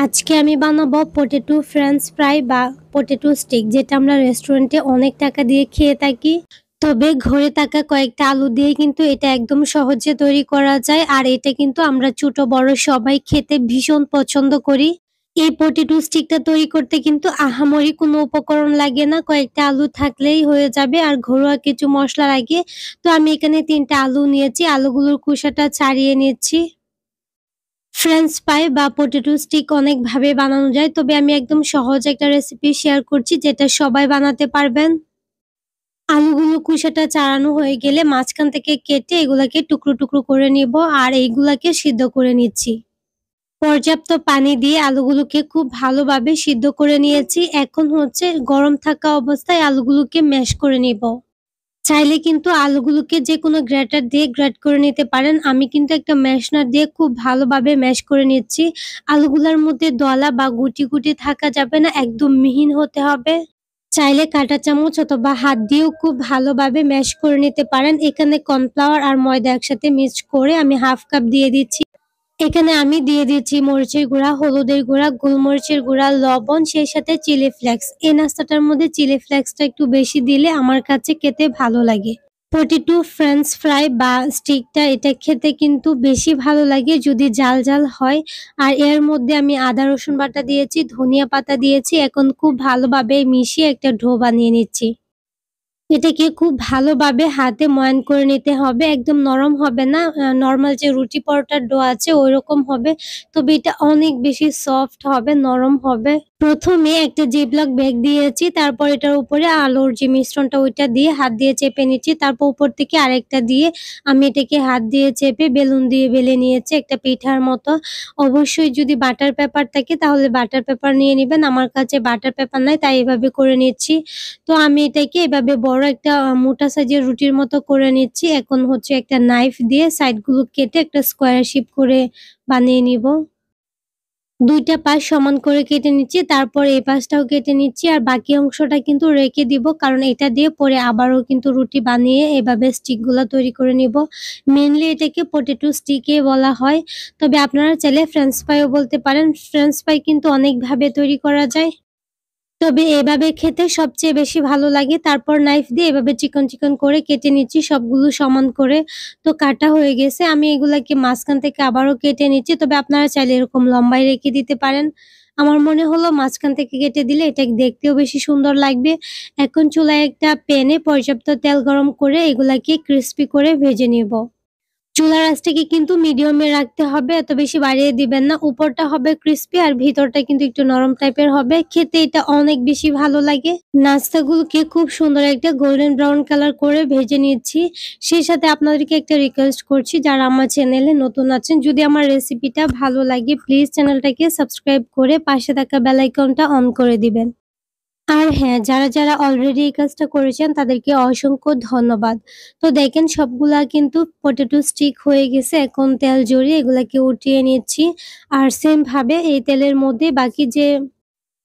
আজকে আমি বানাবো পটেটো ফ্রেঞ্চ ফ্রাই বা পটেটো স্টিক, যেটা আমরা রেস্টুরেন্টে অনেক টাকা দিয়ে খেয়ে থাকি। তবে ঘরে থাকা কয়েকটা আলু দিয়ে কিন্তু এটা একদম সহজে তৈরি করা যায়, আর এটা কিন্তু আমরা ছোট বড় সবাই খেতে ভীষণ পছন্দ করি। এই পটেটো স্টিকটা তৈরি করতে কিন্তু আহামরি কোনো উপকরণ লাগে না, কয়েকটা আলু থাকলেই হয়ে যাবে আর ঘরোয়া কিছু মশলা লাগে। তো আমি এখানে ৩টা আলু নিয়েছি, আলুগুলোর খোসাটা ছাড়িয়ে নিচ্ছি। ফ্রেঞ্চ ফ্রাই বা পটেটো স্টিক অনেকভাবে বানানো যায়, তবে আমি একদম সহজ একটা রেসিপি শেয়ার করছি যেটা সবাই বানাতে পারবেন। আলুগুলো খোসাটা ছাড়ানো হয়ে গেলে মাঝখান থেকে কেটে এগুলাকে টুকরো টুকরো করে নিব আর এইগুলাকে সিদ্ধ করে নিচ্ছি। পর্যাপ্ত পানি দিয়ে আলুগুলোকে খুব ভালোভাবে সিদ্ধ করে নিয়েছি। এখন হচ্ছে গরম থাকা অবস্থায় আলুগুলোকে ম্যাশ করে নিব। চাইলে কিন্তু আলুগুলোকে যেকোনো গ্রেটার দিয়ে গ্রেট করে নিতে পারেন। আমি কিন্তু একটা ম্যাশনার দিয়ে খুব ভালোভাবে ম্যাশ করে নিচ্ছি। আলুগুলার মধ্যে দলা বা গুটি, গুটি থাকা যাবে না, একদম মিহিন হতে হবে। চাইলে কাঁটা চামচ অথবা হাত দিয়েও খুব ভালোভাবে ম্যাশ করে নিতে পারেন। এখানে কর্নফ্লাওয়ার আর ময়দা একসাথে মিক্সড করে আমি 1/2 কাপ দিয়ে দিচ্ছি। এখানে আমি দিয়ে দিচ্ছি মরিচের গুঁড়া, হলুদের গুঁড়া, গোলমরিচের গুঁড়া, লবণ, সেই সাথে চিলি ফ্লেক্স। এই নাস্তাটার মধ্যে চিলি ফ্লেক্সটা একটু বেশি দিলে আমার কাছে খেতে ভালো লাগে। পটেটো ফ্রেঞ্চ ফ্রাই বা স্টিকটা এটা খেতে কিন্তু বেশি ভালো লাগে যদি ঝাল ঝাল হয়। আর এর মধ্যে আমি আদা রসুন বাটা দিয়েছি, ধনিয়া পাতা দিয়েছি। এখন খুব ভালোভাবে মিশিয়ে একটা ডো বানিয়ে নিচ্ছি। এটাকে খুব ভালোভাবে হাতে ময়ান করে নিতে হবে। একদম নরম হবে না। নরমাল যে রুটি পরোটার ডো আছে ঐরকম হবে। তবে এটা অনেক বেশি সফট হবে, নরম হবে। প্রথমে একটা জিপলক ব্যাগ দিয়েছি। তারপর এটার উপরে আলুর যে মিশ্রণটা ওইটা দিয়ে হাত দিয়ে চেপে নিচ্ছি। তারপর উপর থেকে আরেকটা দিয়ে আমি এটাকে হাত দিয়ে চেপে বেলুন দিয়ে বেলে নিয়েছি একটা পিঠার মতো। অবশ্যই যদি বাটার পেপার থাকে তাহলে বাটার পেপার নিয়ে নিবেন। আমার কাছে বাটার পেপার নাই, তাই এভাবে করে নিচ্ছি। তো আমি এটাকে এভাবে বড় একটা মোটা সাইজের রুটির মতো করে নিচ্ছি। এখন হচ্ছে একটা নাইফ দিয়ে সাইডগুলো কেটে একটা স্কোয়ার শেপ করে বানিয়ে নিব। ২ টা পাশ সমান করে কেটে নিচ্ছি। তারপর এই পাশটাও কেটে নিচ্ছি আর বাকি অংশটা কিন্তু রেখে দিব, কারণ এটা দিয়ে পরে আবারও কিন্তু রুটি বানিয়ে এভাবে স্টিকগুলা তৈরি করে নিব। মেইনলি এটাকে পটেটো স্টিকই বলা হয়। তবে আপনারা চাইলে ফ্রেঞ্চ ফ্রাইও বলতে পারেন। ফ্রেঞ্চ ফ্রাই কিন্তু অনেকভাবে তৈরি করা যায়। তবে এভাবে খেতে সবচেয়ে বেশি ভালো লাগে। তারপর নাইফ দিয়ে এভাবে চিকন, চিকন করে কেটে নিচ্ছি সবগুলো সমান করে। তো কাটা হয়ে গেছে। আমি এগুলাকে মাঝখান থেকে আবারও কেটে নিচ্ছি। তবে আপনারা চাইলে এরকম লম্বায় রেখে দিতে পারেন। আমার মনে হলো মাঝখান থেকে কেটে দিলে এটা দেখতেও বেশি সুন্দর লাগবে। এখন চুলায় একটা প্যানে পর্যাপ্ত তেল গরম করে এগুলাকে ক্রিসপি করে ভেজে নিব। চুলার আঁচটাকে কিন্তু মিডিয়ামে রাখতে হবে, এত বেশি বাড়িয়ে দিবেন না। উপরটা হবে ক্রিসপি আর ভিতরটা কিন্তু একটু নরম টাইপের হবে। খেতে এটা অনেক বেশি ভালো লাগে। নাস্তাগুলোকে খুব সুন্দর একটা গোল্ডেন ব্রাউন কালার করে ভেজে নিচ্ছি। সেই সাথে আপনাদেরকে একটা রিকোয়েস্ট করছি, যারা আমার চ্যানেলে নতুন আছেন, যদি আমার রেসিপিটা ভালো লাগে প্লিজ চ্যানেলটাকে সাবস্ক্রাইব করে পাশে থাকা বেল আইকনটা অন করে দিবেন। আর হ্যাঁ, যারা অলরেডি এই কাজটা করেছেন তাদেরকে অসংখ্য ধন্যবাদ। তো দেখেন সবগুলা কিন্তু পটেটো স্টিক হয়ে গেছে। এখন তেল ঝরিয়ে এগুলাকে উঠিয়ে নিচ্ছি। আর সেম ভাবে এই তেলের মধ্যে বাকি যে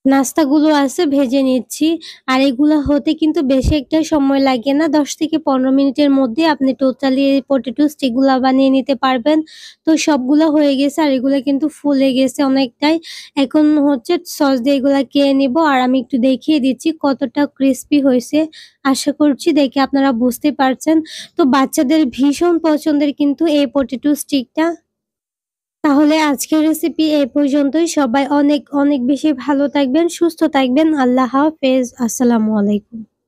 নাস্তাগুলো আছে ভেজে নিচ্ছি। আর এগুলা হতে কিন্তু বেশি একটা সময় লাগে না। ১০ থেকে ১৫ মিনিটের মধ্যে আপনি টোটালি এই পটেটো স্টিক গুলা বানিয়ে নিতে পারবেন। তো সবগুলা হয়ে গেছে আর এগুলা কিন্তু ফুলে গেছে অনেকটাই। এখন হচ্ছে সস দিয়ে এগুলা খেয়ে নিব আর আমি একটু দেখিয়ে দিচ্ছি কতটা ক্রিসপি হইছে। আশা করছি দেখে আপনারা বুঝতে পারছেন। তো বাচ্চাদের ভীষণ পছন্দের কিন্তু এই পটেটো স্টিকটা। তাহলে আজকের রেসিপি এই পর্যন্তই। সবাই অনেক, অনেক বেশি ভালো থাকবেন, সুস্থ থাকবেন। আল্লাহ হাফেজ। আসসালামু আলাইকুম।